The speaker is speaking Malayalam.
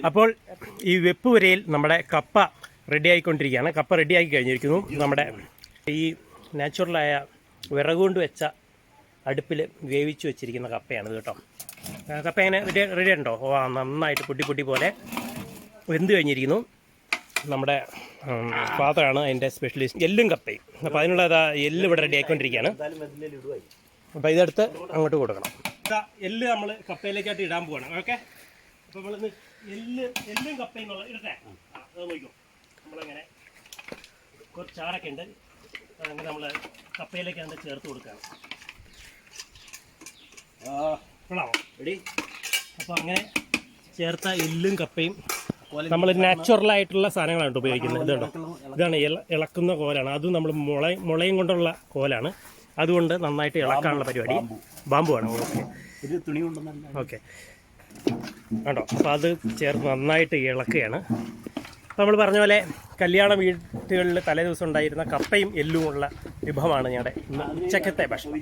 അപ്പോൾ ഈ വെപ്പ് പുരയിൽ നമ്മുടെ കപ്പ റെഡി ആയിക്കൊണ്ടിരിക്കുകയാണ്. കപ്പ റെഡിയാക്കി കഴിഞ്ഞിരിക്കുന്നു. നമ്മുടെ ഈ നാച്ചുറലായ വിറകുകൊണ്ട് വെച്ച അടുപ്പിൽ വേവിച്ച് വെച്ചിരിക്കുന്ന കപ്പയാണിത് കേട്ടോ. കപ്പ എങ്ങനെ റെഡി ഉണ്ടോ? നന്നായിട്ട് പൊട്ടി പോലെ വെന്ത് കഴിഞ്ഞിരിക്കുന്നു. നമ്മുടെ ഫാദറാണ് അതിൻ്റെ സ്പെഷ്യലിസ്റ്റ്. എല്ലും കപ്പയും. അപ്പോൾ അതിനുള്ള എല്ല് ഇവിടെ റെഡി ആയിക്കൊണ്ടിരിക്കുകയാണ്. അപ്പോൾ ഇതെടുത്ത് അങ്ങോട്ട് കൊടുക്കണം. എല്ല് നമ്മൾ കപ്പയിലേക്കായിട്ട് ഇടാൻ പോവാണ്. ഓക്കെ, അപ്പോൾ നമ്മളിന്ന് എല്ലും കപ്പയും എന്നുള്ള ഇടട്ടെ. അത് നോക്കും നമ്മളങ്ങനെ കുറച്ച് ചാറൊക്കെ ഉണ്ട്. അങ്ങനെ നമ്മൾ കപ്പയിലേക്ക് അതിൻ്റെ ചേർത്ത് കൊടുക്കുകയാണ്. കൊള്ളാമോ? റെഡി. അപ്പോൾ അങ്ങനെ ചേർത്ത എല്ലും കപ്പയും നമ്മൾ നാച്ചുറലായിട്ടുള്ള സാധനങ്ങളാണ് ഉപയോഗിക്കുന്നത്. ഇതാണ് ഇളക്കുന്ന കോലാണ്. അതും നമ്മൾ മുളയും കൊണ്ടുള്ള കോലാണ്. അതുകൊണ്ട് നന്നായിട്ട് ഇളക്കാനുള്ള പരിപാടി. ബാമ്പുവാണ്. ഓക്കെ, ഇത് തുണി കൊണ്ടൊന്നല്ല. ഓക്കെ, കണ്ടോ? അപ്പോൾ അത് ചേർത്ത് നന്നായിട്ട് ഇളക്കുകയാണ്. നമ്മൾ പറഞ്ഞ പോലെ കല്യാണ വീട്ടുകളിൽ തലേ ദിവസം ഉണ്ടായിരുന്ന കപ്പയും എല്ലുമുള്ള വിഭവമാണ് ഞങ്ങളുടെ ഉച്ചക്കത്തെ ഭക്ഷണം.